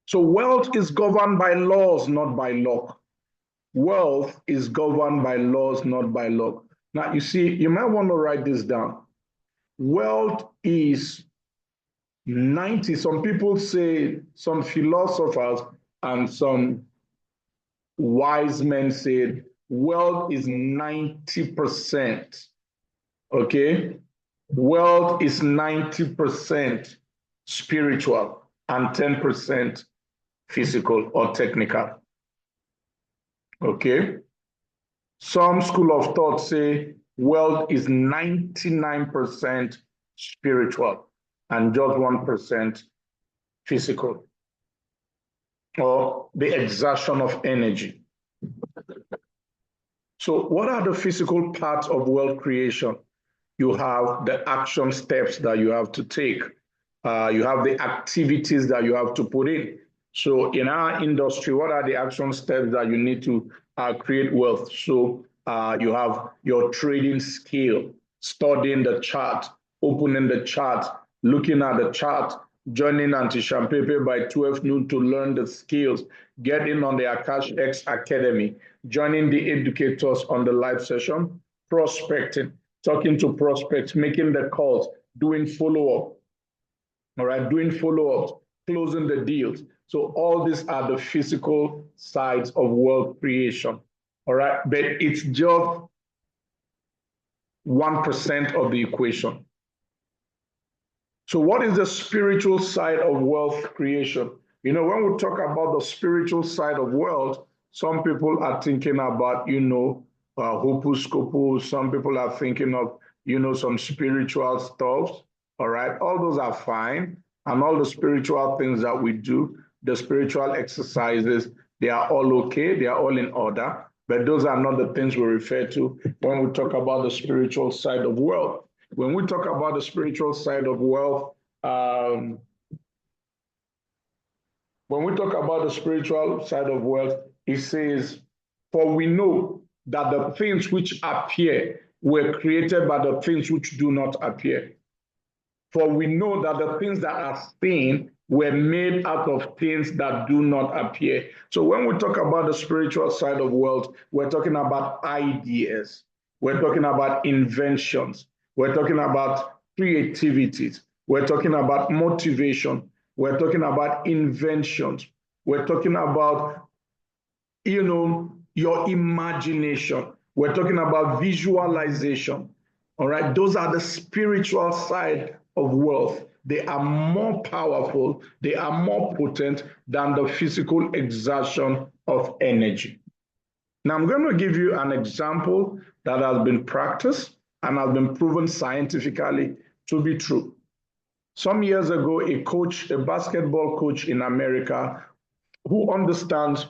So wealth is governed by laws, not by luck. Wealth is governed by laws, not by luck. Now, you see, you might want to write this down. Wealth is 90, some people say, some philosophers and some wise men said, wealth is 90%. Okay? Wealth is 90% spiritual and 10% physical or technical. Okay? Some school of thought say wealth is 99% spiritual and just 1% physical, or the exertion of energy. So what are the physical parts of wealth creation? You have the action steps that you have to take. You have the activities that you have to put in. So in our industry, what are the action steps that you need to create wealth? So you have your trading skill, studying the chart, opening the chart, looking at the chart, joining Anti-Champepe by 12 noon to learn the skills, getting on the Akash X Academy, joining the educators on the live session, prospecting, talking to prospects, making the calls, doing follow-up, all right, doing follow-ups, closing the deals. So all these are the physical sides of wealth creation, all right? But it's just 1% of the equation. So what is the spiritual side of wealth creation? You know, when we talk about the spiritual side of wealth, some people are thinking about, hocus pocus. Some people are thinking of, some spiritual stuff. All right, all those are fine. And all the spiritual things that we do, the spiritual exercises, they are all okay. They are all in order. But those are not the things we refer to when we talk about the spiritual side of wealth. When we talk about the spiritual side of wealth, it says, for we know that the things which appear were created by the things which do not appear. For we know that the things that are seen were made out of things that do not appear. So when we talk about the spiritual side of wealth, we're talking about ideas. We're talking about inventions. We're talking about creativities. We're talking about motivation. We're talking about inventions. We're talking about, your imagination. We're talking about visualization. All right, those are the spiritual side of wealth. They are more powerful, they are more potent than the physical exertion of energy. Now, I'm going to give you an example that has been practiced and has been proven scientifically to be true. Some years ago, a basketball coach in America who understands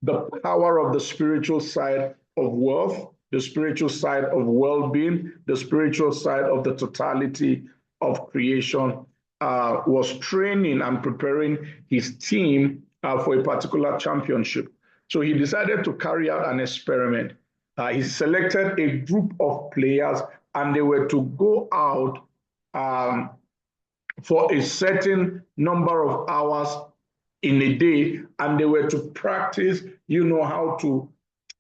the power of the spiritual side of wealth, the spiritual side of well-being, the spiritual side of the totality of creation, was training and preparing his team for a particular championship. So he decided to carry out an experiment. He selected a group of players and they were to go out for a certain number of hours in a day, and they were to practice, how to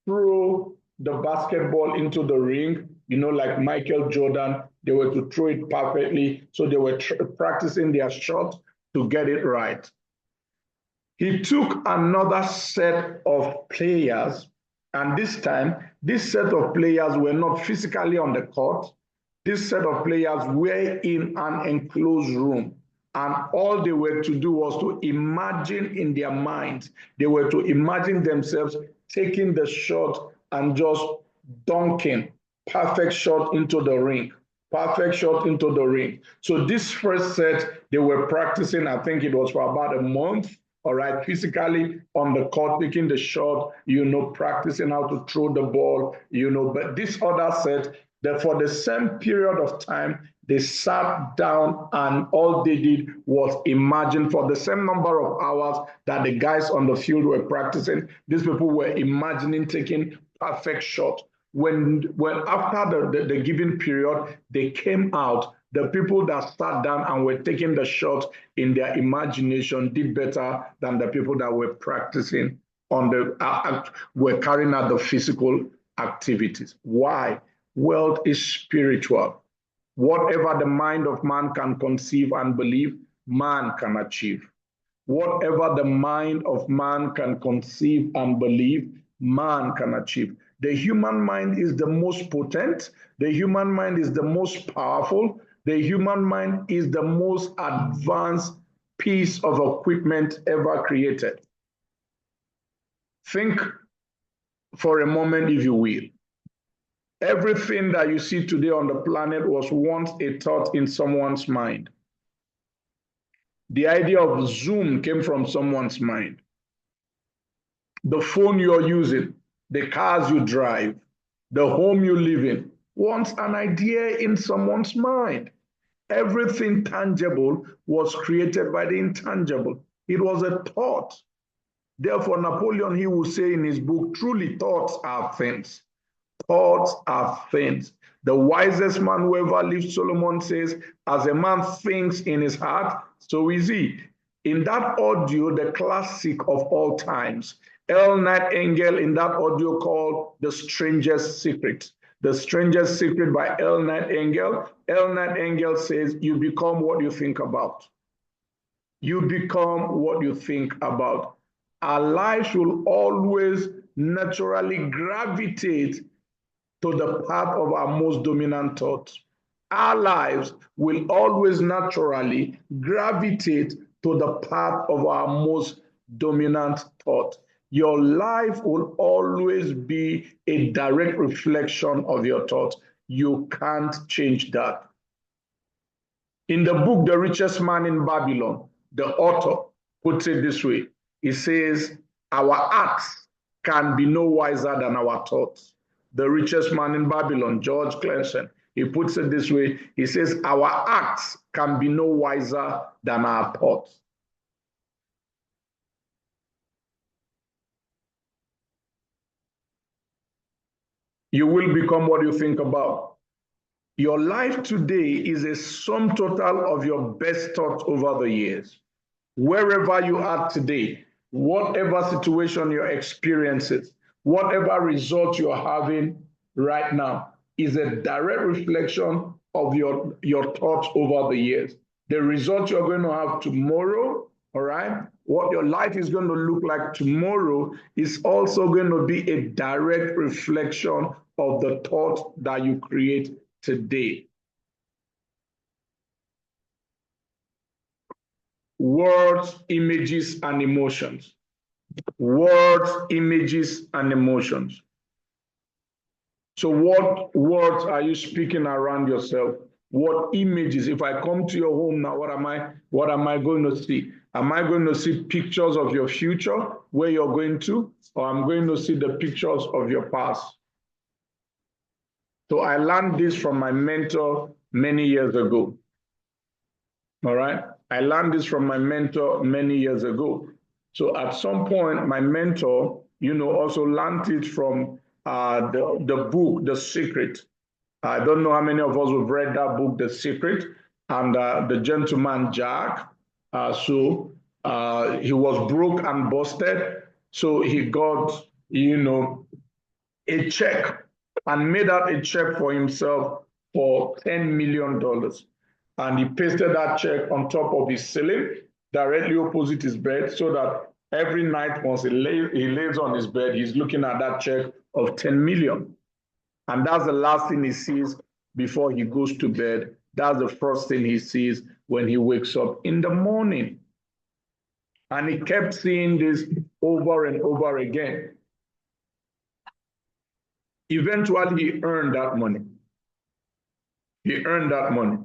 throw the basketball into the ring, like Michael Jordan. They were to throw it perfectly. So they were practicing their shot to get it right. He took another set of players, and this time, this set of players were not physically on the court. This set of players were in an enclosed room. And all they were to do was to imagine in their minds. They were to imagine themselves taking the shot and just dunking, perfect shot into the ring, perfect shot into the ring. So this first set, they were practicing, I think it was for about a month, all right, physically on the court, taking the shot, practicing how to throw the ball, but this other set, that for the same period of time, they sat down and all they did was imagine for the same number of hours that the guys on the field were practicing. These people were imagining taking perfect shots. When after the given period, they came out, The people that sat down and were taking the shot in their imagination did better than the people that were practicing on the were carrying out the physical activities. Why? Wealth is spiritual. Whatever the mind of man can conceive and believe, man can achieve. Whatever the mind of man can conceive and believe, man can achieve. The human mind is the most potent. The human mind is the most powerful. The human mind is the most advanced piece of equipment ever created. Think for a moment, if you will. Everything that you see today on the planet was once a thought in someone's mind. The idea of Zoom came from someone's mind. The phone you're using, the cars you drive, the home you live in, once an idea in someone's mind. Everything tangible was created by the intangible. It was a thought. Therefore, Napoleon Hill will say in his book, truly thoughts are things. Thoughts are things. The wisest man who ever lived, Solomon says, as a man thinks in his heart, so is he. In that audio, the classic of all times, L. Nightingale in that audio called The Strangest Secret. The Strangest Secret by L. Nightingale. L. Nightingale says, you become what you think about. You become what you think about. Our lives will always naturally gravitate to the path of our most dominant thoughts. Our lives will always naturally gravitate to the path of our most dominant thought. Your life will always be a direct reflection of your thoughts. You can't change that. In the book, The Richest Man in Babylon, the author puts it this way. He says, our acts can be no wiser than our thoughts. The Richest Man in Babylon, George Clemson, he puts it this way. He says, our acts can be no wiser than our thoughts. You will become what you think about. Your life today is a sum total of your best thoughts over the years. Wherever you are today, whatever situation you're experiencing, whatever result you're having right now is a direct reflection of your thoughts over the years. The result you're going to have tomorrow, all right, what your life is going to look like tomorrow is also going to be a direct reflection of the thoughts that you create today. Words, images, and emotions. Words, images, and emotions. So what words are you speaking around yourself? What images? If I come to your home now, what am I going to see? Am I going to see pictures of your future, where you're going to, or I'm going to see the pictures of your past? So I learned this from my mentor many years ago. All right? I learned this from my mentor many years ago. So at some point, my mentor, also learned it from the book, The Secret. I don't know how many of us have read that book, The Secret, and the gentleman Jack. He was broke and busted. So he got, a check and made out a check for himself for $10 million. And he pasted that check on top of his ceiling, directly opposite his bed, so that every night once he lays on his bed, he's looking at that check of 10 million. And that's the last thing he sees before he goes to bed. That's the first thing he sees when he wakes up in the morning. And he kept seeing this over and over again. Eventually, he earned that money. He earned that money.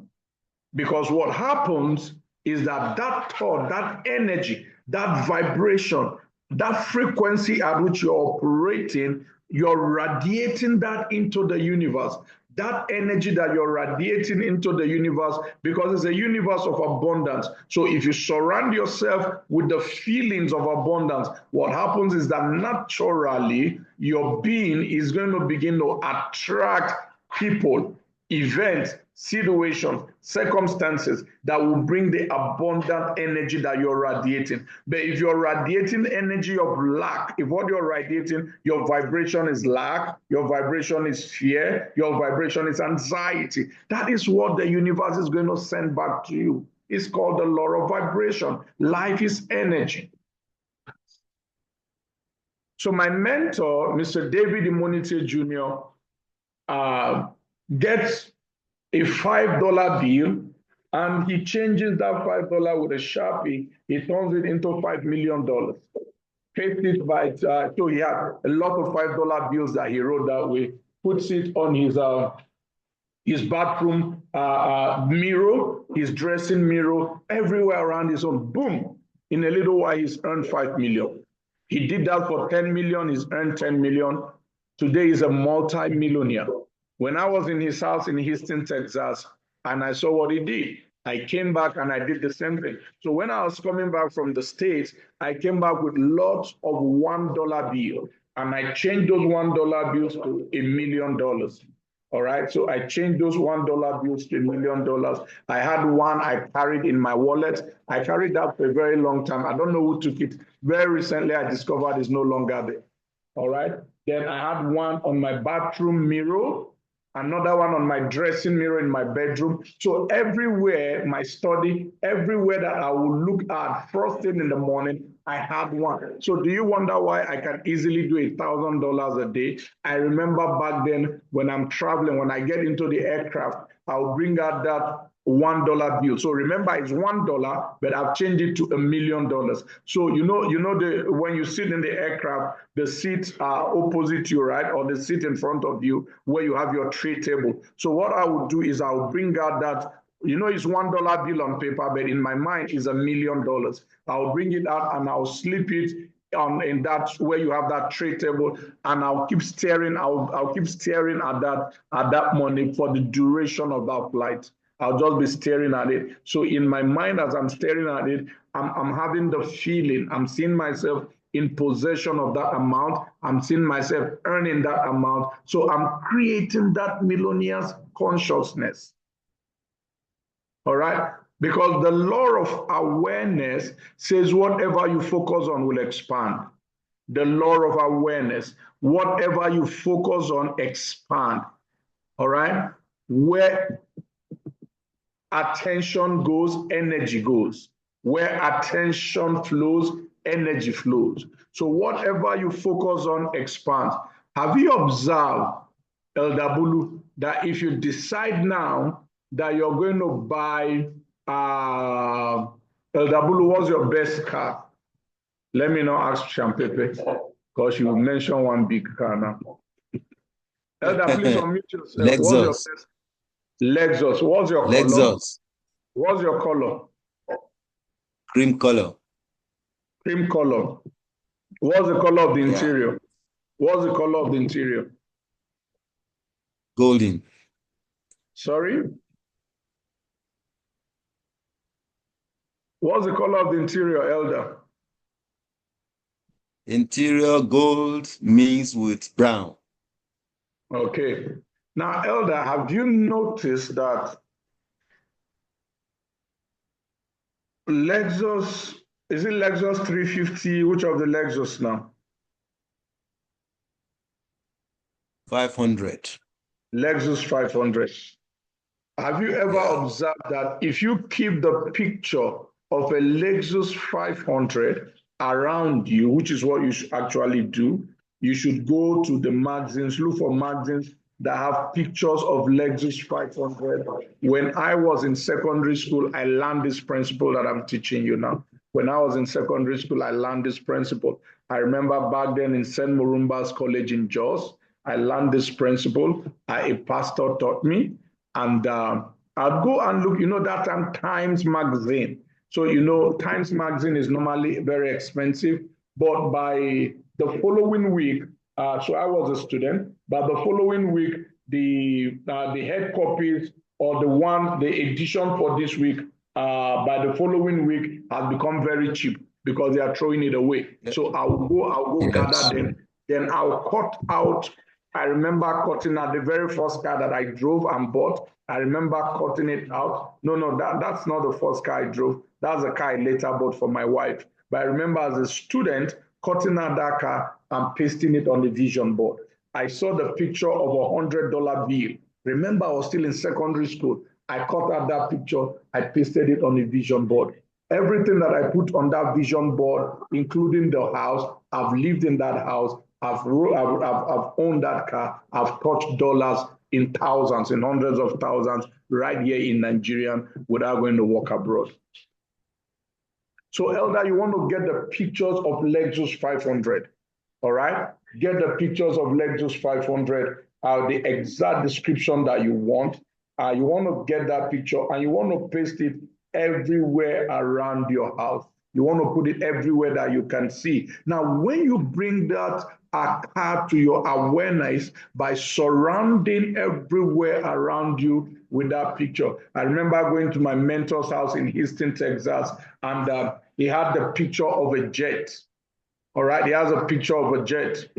Because what happens is that thought, that energy, that vibration, that frequency at which you're operating, you're radiating that into the universe. That energy that you're radiating into the universe, because it's a universe of abundance. So if you surround yourself with the feelings of abundance, what happens is that naturally your being is going to begin to attract people events, situations, circumstances that will bring the abundant energy that you're radiating. But if you're radiating energy of lack, if what you're radiating, your vibration is lack, your vibration is fear, your vibration is anxiety, that is what the universe is going to send back to you. It's called the law of vibration. Life is energy. So my mentor, Mr. David Imonite Jr., gets a $5 bill and he changes that $5 with a Sharpie. He turns it into $5 million. Pastes it by, so he had a lot of $5 bills that he wrote that way, puts it on his bathroom mirror, his dressing mirror, everywhere around his own. Boom! In a little while, he's earned 5 million. He did that for 10 million, he's earned 10 million. Today he's a multi-millionaire. When I was in his house in Houston, Texas, and I saw what he did, I came back and I did the same thing. So when I was coming back from the States, I came back with lots of $1 bills, and I changed those $1 bills to $1 million. All right, so I changed those $1 bills to $1 million. I had one I carried in my wallet. I carried that for a very long time. I don't know who took it. Very recently, I discovered it's no longer there. All right, then I had one on my bathroom mirror, another one on my dressing mirror in my bedroom. So everywhere, my study, everywhere that I will look at first thing in the morning, I had one. So do you wonder why I can easily do $1,000 a day? I remember back then when I'm traveling, when I get into the aircraft, I'll bring out that $1 bill. So remember, it's $1, but I've changed it to $1 million. So you know when you sit in the aircraft, the seats are opposite you, right? Or the seat in front of you where you have your tray table. So what I would do is I'll bring out that, it's $1 bill on paper, but in my mind is $1 million. I'll bring it out and I'll slip it in that where you have that tray table, and I'll keep staring. I'll keep staring at that money for the duration of that flight. I'll just be staring at it. So in my mind, as I'm staring at it, I'm having the feeling, I'm seeing myself in possession of that amount. I'm seeing myself earning that amount. So I'm creating that millionaire's consciousness. All right? Because the law of awareness says whatever you focus on will expand. The law of awareness, whatever you focus on, expand. All right? Where attention goes, energy goes. Where attention flows, energy flows. So whatever you focus on expands. Have you observed, Elder Bulu, that if you decide now that you're going to buy, Elder Bulu, what's your best car? Let me not ask Champepe, because you mentioned one big car now. Elder, please unmute yourself. Lexus. What's your best? Lexus. What's your color? Lexus. What's your color? Cream color. Cream color. What's the color of the interior? What's the color of the interior? Golden. Sorry? What's the color of the interior, Elder? Interior gold mixed with brown. Okay. Now, Elder, have you noticed that Lexus, is it Lexus 350? Which of the Lexus now? 500. Lexus 500. Have you ever observed that if you keep the picture of a Lexus 500 around you, which is what you should actually do, you should go to the magazines, look for magazines that have pictures of Lexus 500. When I was in secondary school, I learned this principle that I'm teaching you now. When I was in secondary school, I learned this principle. I remember back then in St. Morumba's College in Jos, I learned this principle. A pastor taught me. And I'd go and look, that time Times Magazine. So, Times Magazine is normally very expensive, but by the following week, so I was a student, but the following week, the head copies or the edition for this week, by the following week has become very cheap because they are throwing it away. So I'll go gather them. Then I'll cut out I remember cutting out the very first car that I drove and bought. I remember cutting it out. No, that's not the first car I drove. That's a car I later bought for my wife. But I remember as a student cutting out that car and pasting it on the vision board. I saw the picture of $100 bill. Remember, I was still in secondary school. I cut out that picture. I pasted it on the vision board. Everything that I put on that vision board, including the house, I've lived in that house. I've owned that car. I've touched dollars in thousands, in hundreds of thousands, right here in Nigeria without going to work abroad. So, Elder, you want to get the pictures of Lexus 500, all right? Get the pictures of Lexus 500, the exact description that you want. You want to get that picture and you want to paste it everywhere around your house. You want to put it everywhere that you can see. Now, when you bring that car to your awareness by surrounding everywhere around you with that picture. I remember going to my mentor's house in Houston, Texas, and he had the picture of a jet. All right, he has a picture of a jet.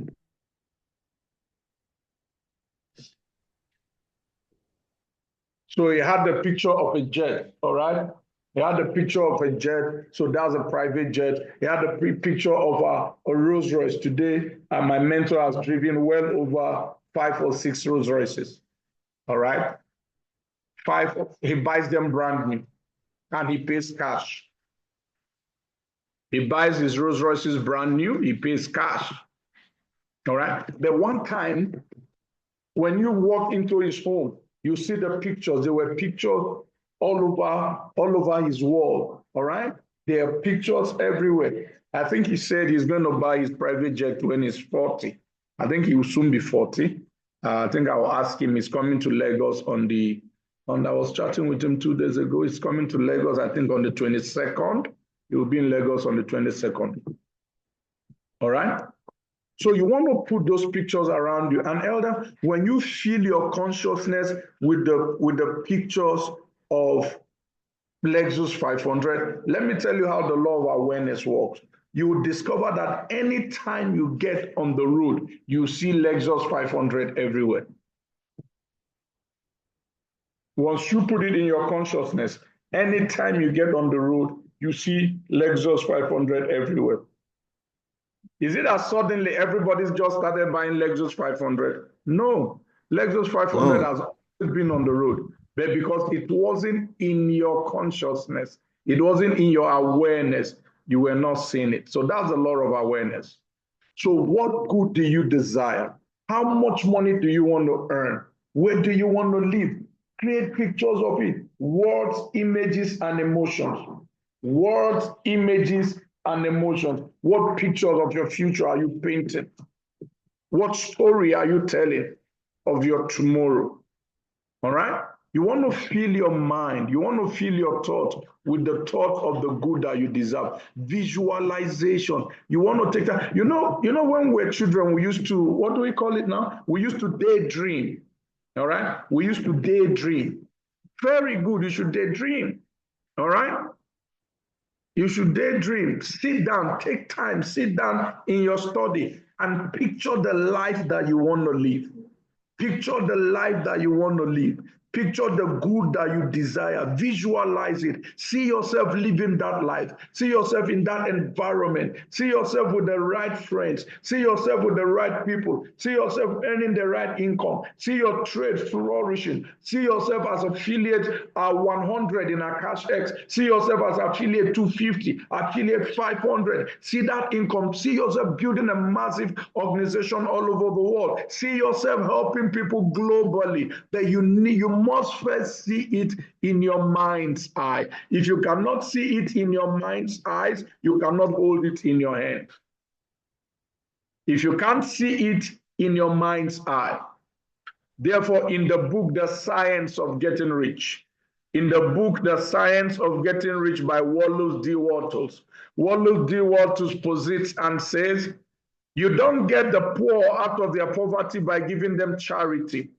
So he had the picture of a jet, all right? He had a picture of a jet, so that's a private jet. He had a picture of a Rolls Royce. Today, my mentor has driven well over 5 or 6 Rolls Royces, all right? 5, he buys them brand new, and he pays cash. He buys his Rolls Royces brand new, he pays cash, all right? The one time, when you walk into his home, you see the pictures. There were pictures all over his wall, all right? There are pictures everywhere. I think he said he's going to buy his private jet when he's 40. I think he will soon be 40. I think I will ask him. He's coming to Lagos I was chatting with him 2 days ago. He's coming to Lagos, I think, on the 22nd. He will be in Lagos on the 22nd. All right? So you want to put those pictures around you. And Elder, when you fill your consciousness with the pictures of Lexus 500, let me tell you how the law of awareness works. You will discover that anytime you get on the road, you see Lexus 500 everywhere. Once you put it in your consciousness, anytime you get on the road, you see Lexus 500 everywhere. Is it that suddenly everybody's just started buying Lexus 500? No, Lexus 500 has always been on the road, but because it wasn't in your consciousness, it wasn't in your awareness, you were not seeing it. So that's a lot of awareness. So what good do you desire? How much money do you want to earn? Where do you want to live? Create pictures of it. Words, images, and emotions. Words, images, and emotions. What pictures of your future are you painting? What story are you telling of your tomorrow? All right? You want to fill your mind. You want to fill your thought with the thought of the good that you deserve. Visualization. You want to take that. You know when we were children, we used to, what do we call it now? We used to daydream. All right? We used to daydream. Very good. You should daydream. All right? You should daydream. Sit down, take time, sit down in your study and picture the life that you want to live. Picture the life that you want to live. Picture the good that you desire. Visualize it. See yourself living that life. See yourself in that environment. See yourself with the right friends. See yourself with the right people. See yourself earning the right income. See your trade flourishing. See yourself as affiliate 100 in Akash X. See yourself as affiliate 250, affiliate 500. See that income. See yourself building a massive organization all over the world. See yourself helping people globally. That you must first see it in your mind's eye. If you cannot see it in your mind's eyes, you cannot hold it in your hand. If you can't see it in your mind's eye, therefore, in the book, The Science of Getting Rich, in the book, The Science of Getting Rich by Wallace D. Wattles, Wallace D. Wattles posits and says, you don't get the poor out of their poverty by giving them charity.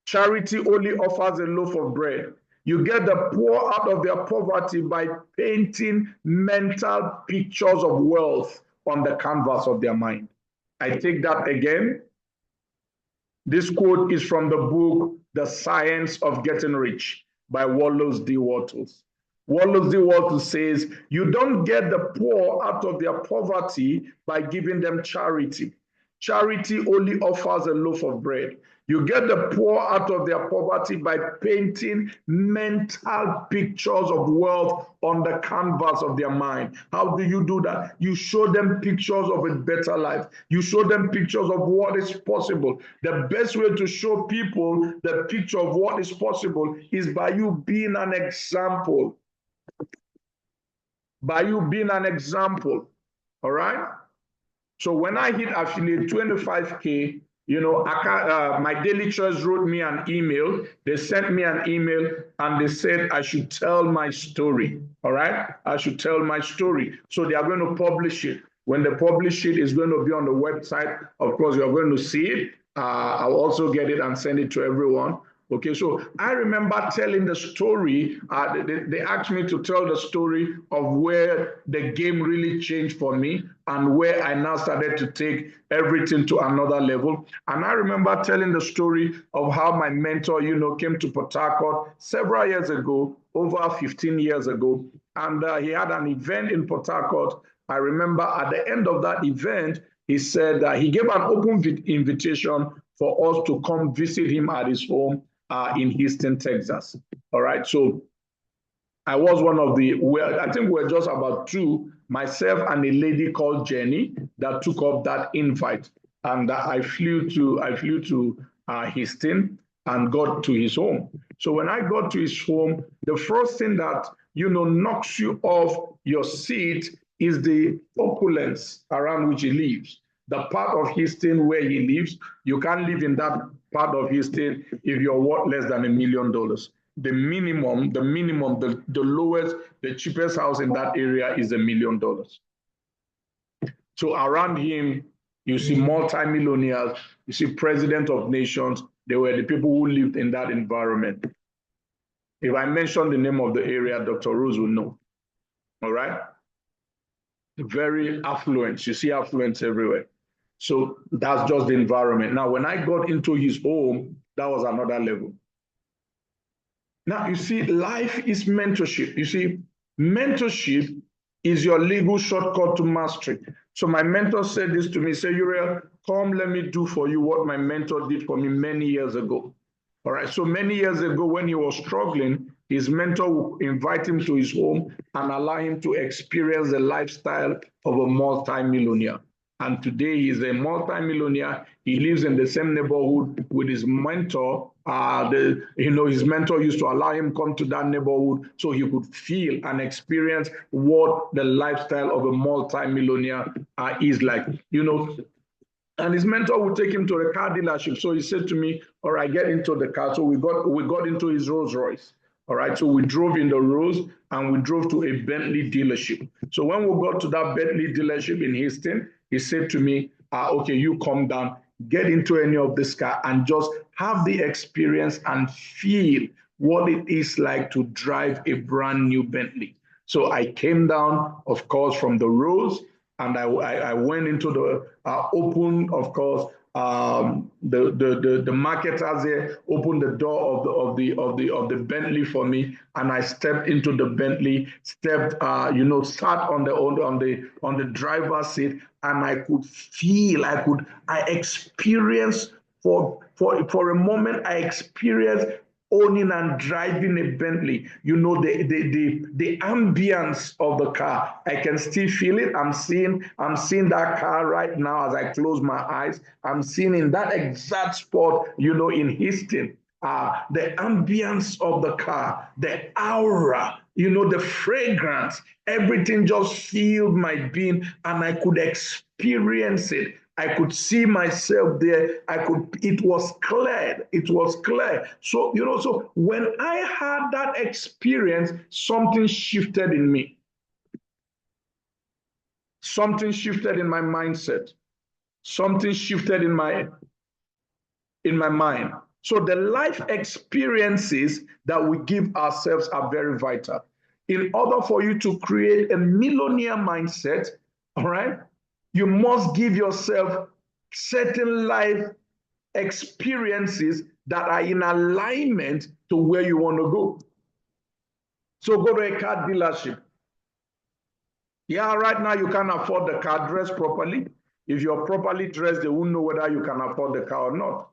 Charity only offers a loaf of bread. You get the poor out of their poverty by painting mental pictures of wealth on the canvas of their mind. I take that again. This quote is from the book, The Science of Getting Rich by Wallace D. Wattles. Wallace D. Wattles says, you don't get the poor out of their poverty by giving them charity. Charity only offers a loaf of bread. You get the poor out of their poverty by painting mental pictures of wealth on the canvas of their mind. How do you do that? You show them pictures of a better life. You show them pictures of what is possible. The best way to show people the picture of what is possible is by you being an example. By you being an example. All right? So when I hit affiliate 25K, my daily choice wrote me an email. They sent me an email and they said I should tell my story. All right? I should tell my story. So they are going to publish it. When they publish it, it's going to be on the website. Of course, you're going to see it. I'll also get it and send it to everyone. Okay, so I remember telling the story. They asked me to tell the story of where the game really changed for me and where I now started to take everything to another level. And I remember telling the story of how my mentor, came to Port Harcourt several years ago, over 15 years ago. And he had an event in Port Harcourt. I remember at the end of that event, he said he gave an open invitation for us to come visit him at his home in Houston, Texas. All right. So I was one of I think we're just about two, myself and a lady called Jenny, that took up that invite. And I flew to Houston and got to his home. So when I got to his home, the first thing that, knocks you off your seat is the opulence around which he lives. The part of Houston where he lives, you can't live in that part of Houston if you're worth less than $1 million. The lowest, the cheapest house in that area is $1 million. So around him, you see multimillionaires, you see president of nations. They were the people who lived in that environment. If I mention the name of the area, Dr. Rose will know. All right? Very affluent. You see affluence everywhere. So that's just the environment. Now, when I got into his home, that was another level. Now, you see, life is mentorship. You see, mentorship is your legal shortcut to mastery. So my mentor said this to me, say, Uriel, come, let me do for you what my mentor did for me many years ago. All right, so many years ago when he was struggling, his mentor would invite him to his home and allow him to experience the lifestyle of a multi-millionaire. And today he's a multi-millionaire. He lives in the same neighborhood with his mentor. His mentor used to allow him come to that neighborhood so he could feel and experience what the lifestyle of a multi-millionaire is like. And his mentor would take him to a car dealership. So he said to me, all right, get into the car. So we got into his Rolls Royce. All right, so we drove in the Rolls and we drove to a Bentley dealership. So when we got to that Bentley dealership in Houston, he said to me, okay, you come down, get into any of this car and just have the experience and feel what it is like to drive a brand new Bentley. So I came down, of course, from the Rolls, and I went into the open, of course, the marketers there opened the door of the Bentley for me, and I stepped into the Bentley, sat on the driver's seat, and I could feel, I experienced for a moment, I experienced owning and driving a Bentley. The ambience of the car, I can still feel it. I'm seeing that car right now as I close my eyes. I'm seeing in that exact spot, in Houston, the ambience of the car, the aura, the fragrance, everything just filled my being, and I could experience it. I could see myself there. It was clear. So, so when I had that experience, something shifted in me. Something shifted in my mindset. Something shifted in my mind. So the life experiences that we give ourselves are very vital. In order for you to create a millionaire mindset, all right, you must give yourself certain life experiences that are in alignment to where you want to go. So go to a car dealership. Yeah, right now you can't afford the car, dress properly. If you're properly dressed, they won't know whether you can afford the car or not.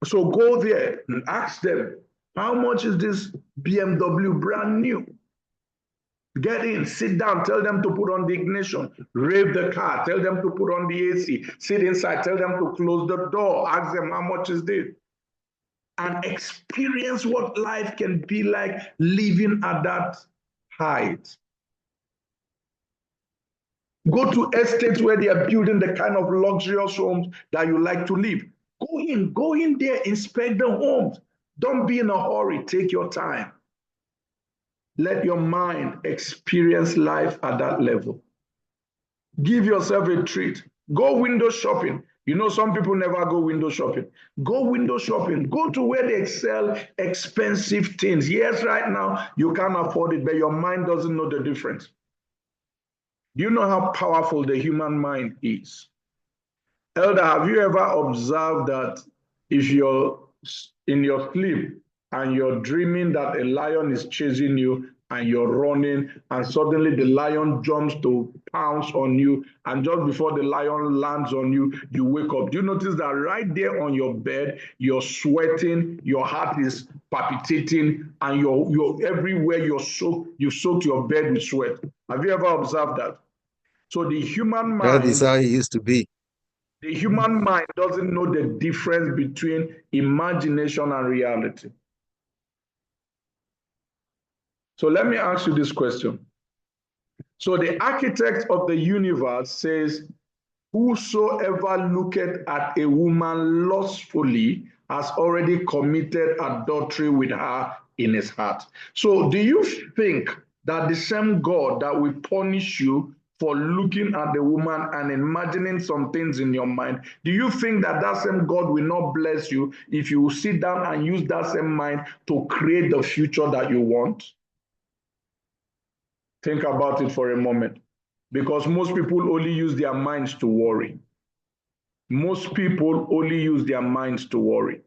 So go there and ask them, how much is this BMW brand new? Get in, sit down, tell them to put on the ignition, rev the car, tell them to put on the AC, sit inside, tell them to close the door, ask them how much is this? And experience what life can be like living at that height. Go to estates where they are building the kind of luxurious homes that you like to live. Go in there, inspect the homes. Don't be in a hurry, take your time. Let your mind experience life at that level. Give yourself a treat. Go window shopping. You know, some people never go window shopping. Go window shopping. Go to where they sell expensive things. Yes, right now you can't afford it, but your mind doesn't know the difference. Do you know how powerful the human mind is? Elder, have you ever observed that if you're in your sleep and you're dreaming that a lion is chasing you and you're running and suddenly the lion jumps to pounce on you, and just before the lion lands on you, you wake up? Do you notice that right there on your bed, you're sweating, your heart is palpitating, and you're everywhere you've soaked your bed with sweat? Have you ever observed that? So the human That is mind how it used to be. the human mind doesn't know the difference between imagination and reality. So let me ask you this question. So the architect of the universe says, whosoever looketh at a woman lustfully has already committed adultery with her in his heart. So do you think that the same God that will punish you for looking at the woman and imagining some things in your mind, do you think that that same God will not bless you if you sit down and use that same mind to create the future that you want? Think about it for a moment, because most people only use their minds to worry. Most people only use their minds to worry.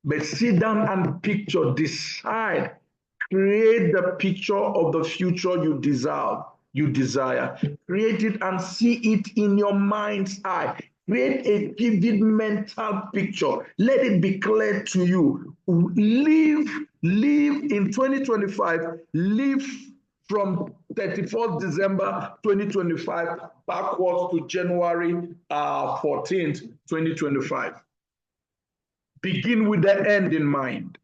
But sit down and picture, decide, create the picture of the future you desire. Create it and see it in your mind's eye. Create a vivid mental picture. Let it be clear to you. Live in 2025, live from 31st December 2025 backwards to January 14th, 2025. Begin with the end in mind.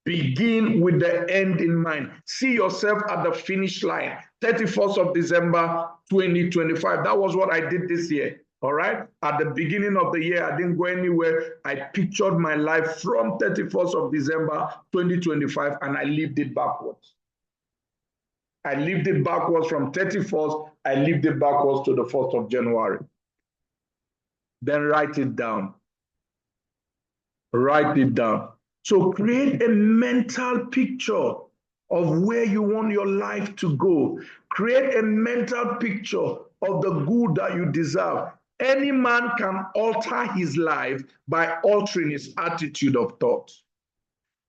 Begin with the end in mind. See yourself at the finish line, 31st of December 2025. That was what I did this year. All right. At the beginning of the year, I didn't go anywhere. I pictured my life from 31st of December 2025 and I lived it backwards. I lived it backwards from 31st. I lived it backwards to the 1st of January. Then write it down. Write it down. So create a mental picture of where you want your life to go. Create a mental picture of the good that you deserve. Any man can alter his life by altering his attitude of thought.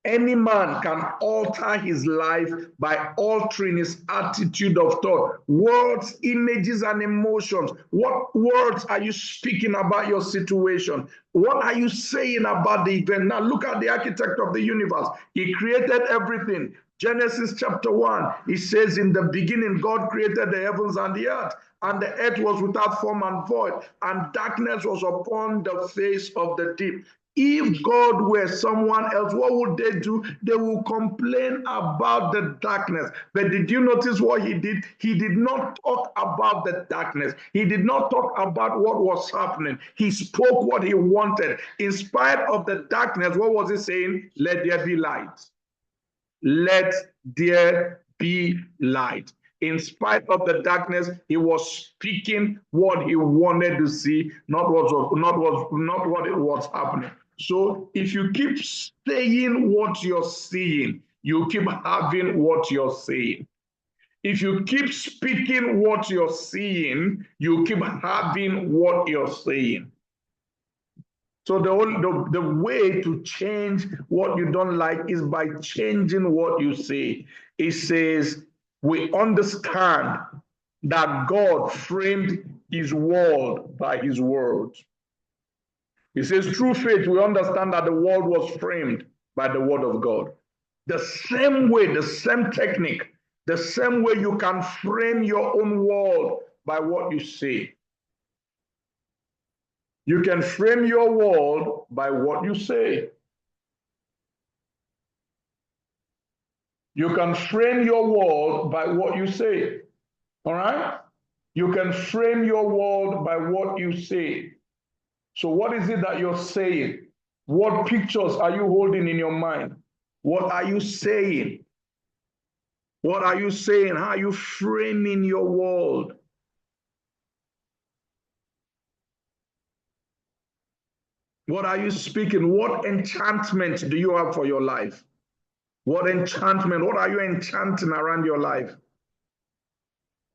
Any man can alter his life by altering his attitude of thought. Words, images, and emotions. What words are you speaking about your situation? What are you saying about the event? Now look at the architect of the universe. He created everything. Genesis chapter 1, it says, in the beginning, God created the heavens and the earth, and the earth was without form and void, and darkness was upon the face of the deep. If God were someone else, what would they do? They will complain about the darkness. But did you notice what he did? He did not talk about the darkness. He did not talk about what was happening. He spoke what he wanted. In spite of the darkness, what was he saying? Let there be light. Let there be light. In spite of the darkness, he was speaking what he wanted to see, not what it was happening. So if you keep saying what you're seeing, you keep having what you're saying. If you keep speaking what you're seeing, you keep having what you're saying. So the way to change what you don't like is by changing what you say. It says, we understand that God framed his world by his word. It says, through faith, we understand that the world was framed by the word of God. The same way, the same technique, the same way you can frame your own world by what you say. You can frame your world by what you say. You can frame your world by what you say. All right? You can frame your world by what you say. So what is it that you're saying? What pictures are you holding in your mind? What are you saying? What are you saying? How are you framing your world? What are you speaking? What enchantment do you have for your life? What enchantment? What are you enchanting around your life?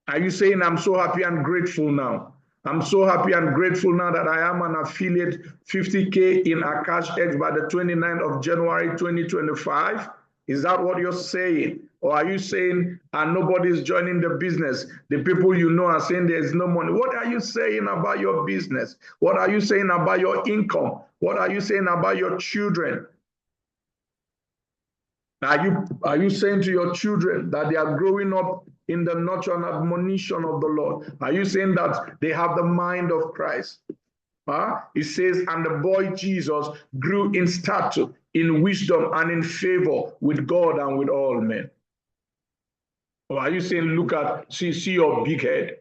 Are you saying, I'm so happy and grateful now? I'm so happy and grateful now that I am an affiliate 50K in Akash X by the 29th of January 2025? Is that what you're saying? Or are you saying, and nobody's joining the business? The people you know are saying there's no money. What are you saying about your business? What are you saying about your income? What are you saying about your children? Are you saying to your children that they are growing up in the nurture and admonition of the Lord? Are you saying that they have the mind of Christ? It says, and the boy Jesus grew in stature, in wisdom, and in favor with God and with all men. Or are you saying, look at, see your big head?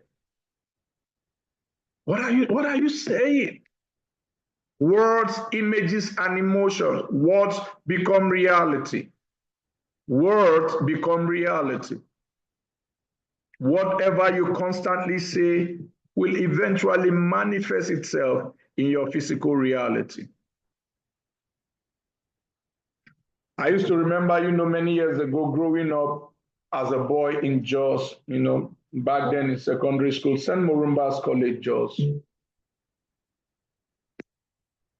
What are you saying? Words, images, and emotions. Words become reality. Words become reality. Whatever you constantly say will eventually manifest itself in your physical reality. I used to remember, many years ago, growing up as a boy in Jos, back then in secondary school, St. Morumbas College, Jos.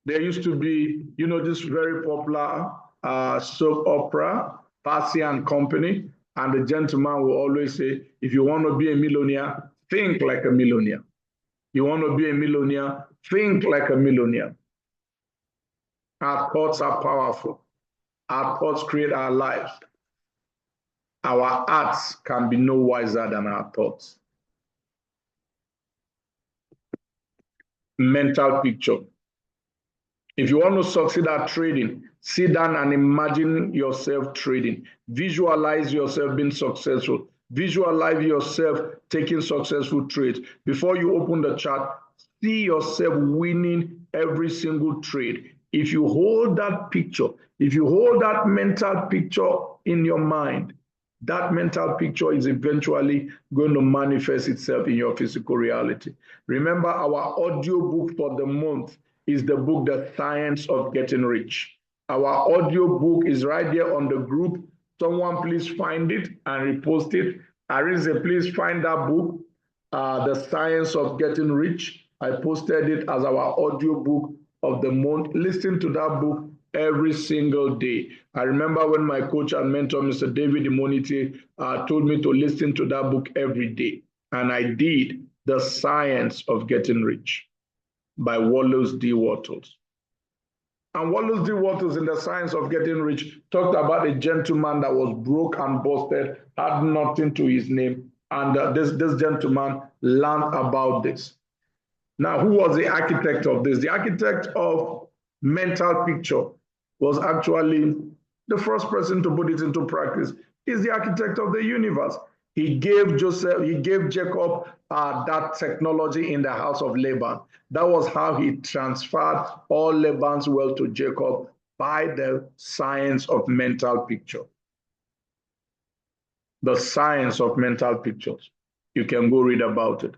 There used to be, this very popular soap opera, Passy and Company, and the gentleman will always say, if you want to be a millionaire, think like a millionaire. You want to be a millionaire, think like a millionaire. Our thoughts are powerful. Our thoughts create our lives. Our acts can be no wiser than our thoughts. Mental picture. If you want to succeed at trading, sit down and imagine yourself trading. Visualize yourself being successful. Visualize yourself taking successful trades. Before you open the chart, see yourself winning every single trade. If you hold that picture, if you hold that mental picture in your mind, that mental picture is eventually going to manifest itself in your physical reality. Remember, our audio book for the month is the book, The Science of Getting Rich. Our audio book is right there on the group. Someone please find it and repost it. Arize, please find that book, The Science of Getting Rich. I posted it as our audio book of the month. Listen to that book every single day. I remember when my coach and mentor, Mr. David Imonite, told me to listen to that book every day. And I did. The Science of Getting Rich by Wallace D. Wattles. And Wallace D. Wattles, in The Science of Getting Rich, talked about a gentleman that was broke and busted, had nothing to his name. And this gentleman learned about this. Now, who was the architect of this? The architect of mental picture was actually the first person to put it into practice. He's the architect of the universe. He gave Jacob that technology in the house of Laban. That was how he transferred all Laban's wealth to Jacob by the science of mental picture. The science of mental pictures. You can go read about it.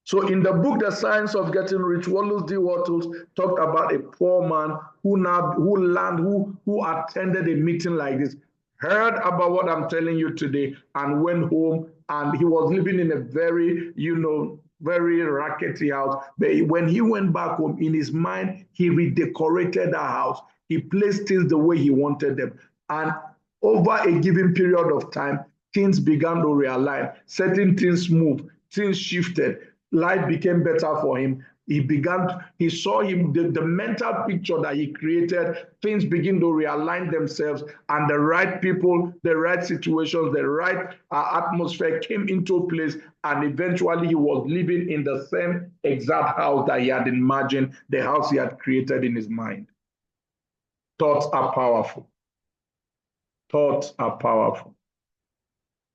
So in the book, The Science of Getting Rich, Wallace D. Wattles talked about a poor man who attended a meeting like this, heard about what I'm telling you today, and went home. And he was living in a very, very rackety house. But when he went back home, in his mind, he redecorated the house. He placed things the way he wanted them. And over a given period of time, things began to realign. Certain things moved, things shifted. Life became better for him. He saw him, the mental picture that he created, things begin to realign themselves, and the right people, the right situations, the right atmosphere came into place, and eventually he was living in the same exact house that he had imagined, the house he had created in his mind. Thoughts are powerful. Thoughts are powerful.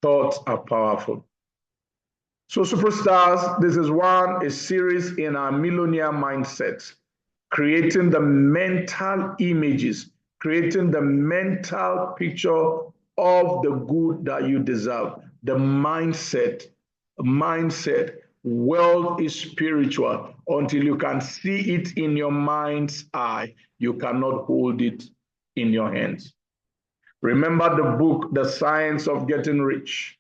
Thoughts are powerful. So superstars, this is a series in our Millionaire Mindset, creating the mental images, creating the mental picture of the good that you deserve. The mindset. Wealth is spiritual. Until you can see it in your mind's eye, you cannot hold it in your hands. Remember the book, The Science of Getting Rich.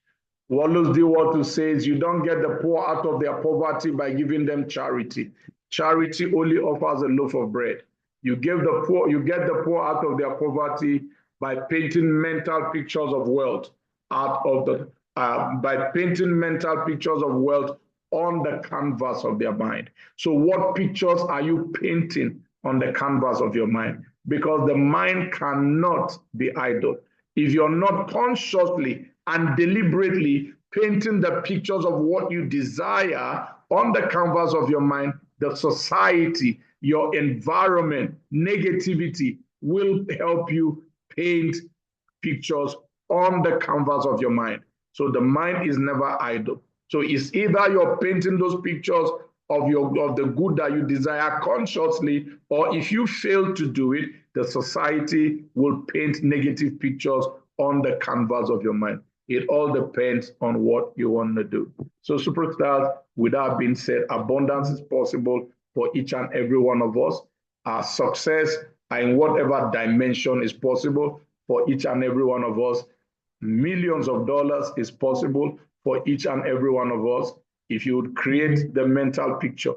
Wallace D. Walton says, you don't get the poor out of their poverty by giving them charity. Charity only offers a loaf of bread. You get the poor out of their poverty by painting mental pictures of wealth by painting mental pictures of wealth on the canvas of their mind. So what pictures are you painting on the canvas of your mind? Because the mind cannot be idle. If you're not consciously and deliberately painting the pictures of what you desire on the canvas of your mind, the society, your environment, negativity will help you paint pictures on the canvas of your mind. So the mind is never idle. So it's either you're painting those pictures of the good that you desire consciously, or if you fail to do it, the society will paint negative pictures on the canvas of your mind. It all depends on what you want to do. So superstars, with that being said, abundance is possible for each and every one of us. Our success in whatever dimension is possible for each and every one of us. Millions of dollars is possible for each and every one of us if you would create the mental picture.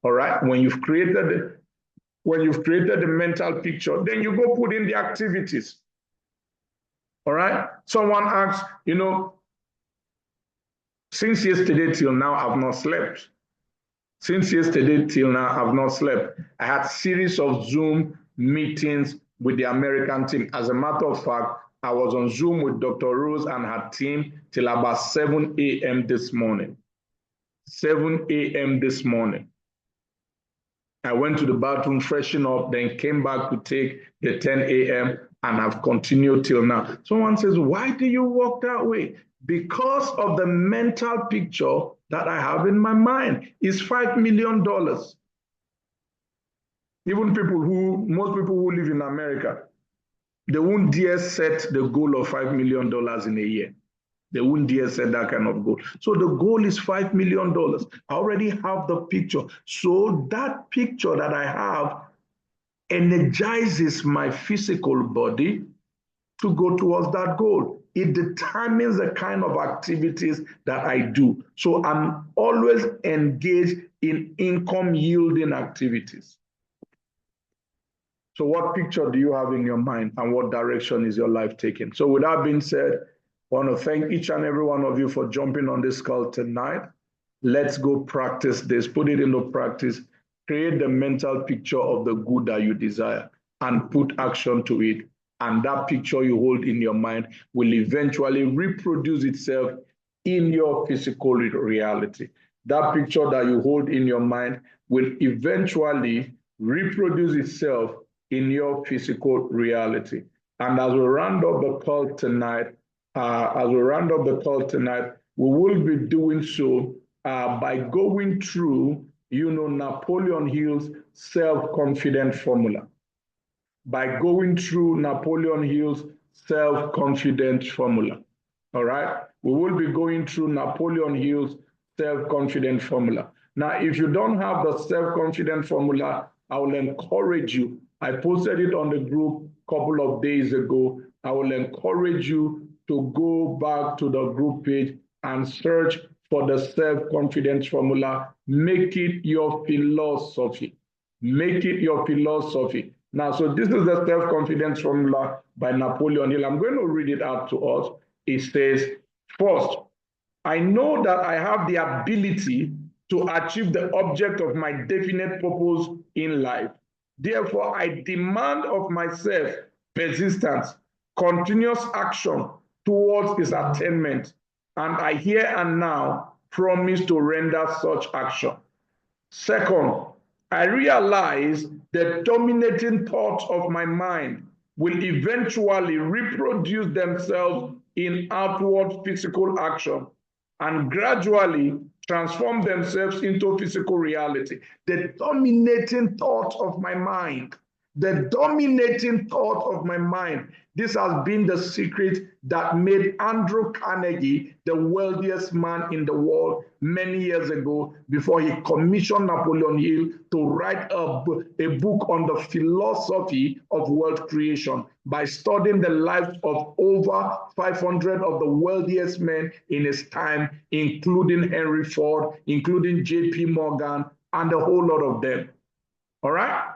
All right. When you've created the mental picture, then you go put in the activities. All right. Someone asks, since yesterday till now, I've not slept. Since yesterday till now, I've not slept. I had a series of Zoom meetings with the American team. As a matter of fact, I was on Zoom with Dr. Rose and her team till about 7 a.m. this morning. 7 a.m. this morning. I went to the bathroom, freshen up, then came back to take the 10 a.m. and I've continued till now. Someone says, why do you walk that way? Because of the mental picture that I have in my mind. It's $5 million. Even most people who live in America, they won't dare set the goal of $5 million in a year. They wouldn't dare set that kind of goal. So the goal is $5 million. I already have the picture. So that picture that I have energizes my physical body to go towards that goal. It determines the kind of activities that I do. So I'm always engaged in income yielding activities. So what picture do you have in your mind and what direction is your life taking? So with that being said, I want to thank each and every one of you for jumping on this call tonight. Let's go practice this, put it into practice, create the mental picture of the good that you desire and put action to it. And that picture you hold in your mind will eventually reproduce itself in your physical reality. That picture that you hold in your mind will eventually reproduce itself in your physical reality. And as we round up the call tonight, we will be doing so by going through, Napoleon Hill's self-confident formula. By going through Napoleon Hill's self-confident formula. All right? We will be going through Napoleon Hill's self-confident formula. Now, if you don't have the self-confident formula, I will encourage you. I posted it on the group a couple of days ago. I will encourage you to go back to the group page and search for the self-confidence formula. Make it your philosophy. Make it your philosophy. Now, so this is the self-confidence formula by Napoleon Hill. I'm going to read it out to us. It says, first, I know that I have the ability to achieve the object of my definite purpose in life. Therefore, I demand of myself persistence, continuous action towards its attainment, and I here and now promise to render such action. Second, I realize the dominating thoughts of my mind will eventually reproduce themselves in outward physical action and gradually transform themselves into physical reality. The dominating thought of my mind, the dominating thought of my mind. This has been the secret that made Andrew Carnegie the wealthiest man in the world many years ago, before he commissioned Napoleon Hill to write a book on the philosophy of wealth creation by studying the lives of over 500 of the wealthiest men in his time, including Henry Ford, including J.P. Morgan, and a whole lot of them. All right?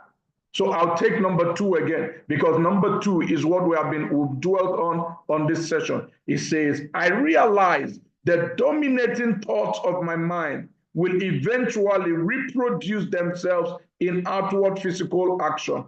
So I'll take number 2 again, because number 2 is what we've dwelt on this session. It says, I realize the dominating thoughts of my mind will eventually reproduce themselves in outward physical action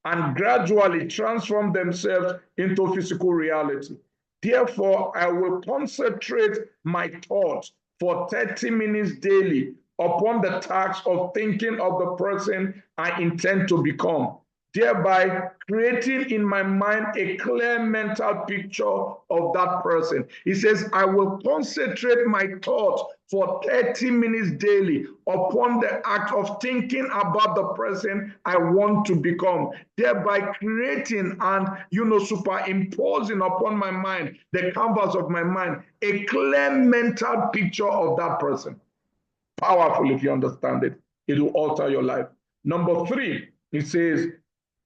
and gradually transform themselves into physical reality. Therefore, I will concentrate my thoughts for 30 minutes daily upon the task of thinking of the person I intend to become, thereby creating in my mind a clear mental picture of that person. He says, I will concentrate my thoughts for 30 minutes daily upon the act of thinking about the person I want to become, thereby creating and, superimposing upon my mind, the canvas of my mind, a clear mental picture of that person. Powerful if you understand it. It will alter your life. Number 3, it says,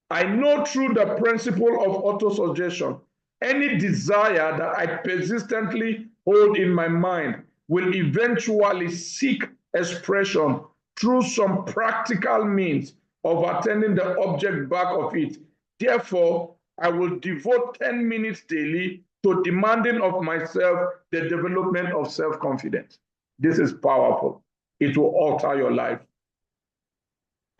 I know through the principle of autosuggestion, any desire that I persistently hold in my mind will eventually seek expression through some practical means of attaining the object back of it. Therefore, I will devote 10 minutes daily to demanding of myself the development of self-confidence. This is powerful. It will alter your life.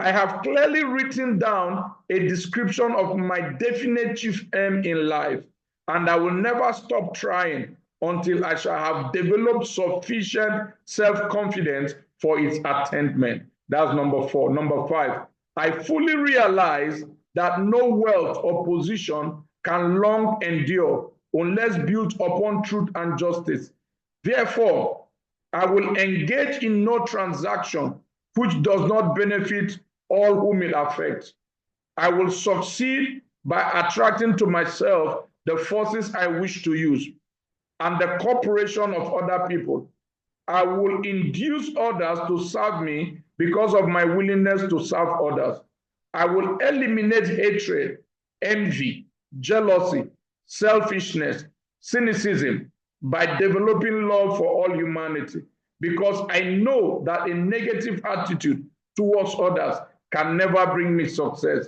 I have clearly written down a description of my definite chief aim in life, and I will never stop trying until I shall have developed sufficient self-confidence for its attainment. That's number 4. Number 5, I fully realize that no wealth or position can long endure unless built upon truth and justice. Therefore, I will engage in no transaction which does not benefit all whom it affects. I will succeed by attracting to myself the forces I wish to use and the cooperation of other people. I will induce others to serve me because of my willingness to serve others. I will eliminate hatred, envy, jealousy, selfishness, cynicism, by developing love for all humanity, because I know that a negative attitude towards others can never bring me success.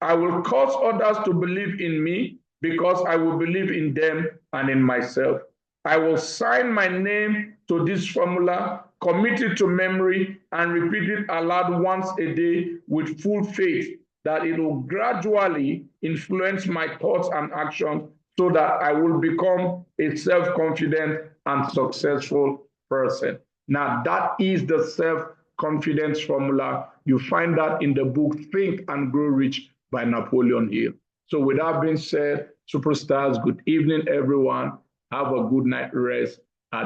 I will cause others to believe in me because I will believe in them and in myself. I will sign my name to this formula, commit it to memory, and repeat it aloud once a day with full faith that it will gradually influence my thoughts and actions so that I will become a self-confident and successful person. Now, that is the self-confidence formula. You find that in the book Think and Grow Rich by Napoleon Hill. So with that being said, superstars, good evening, everyone. Have a good night rest.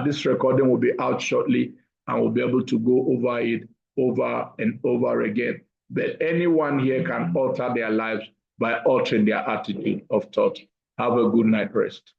This recording will be out shortly, and we'll be able to go over it over and over again. But anyone here can alter their lives by altering their attitude of thought. Have a good night rest.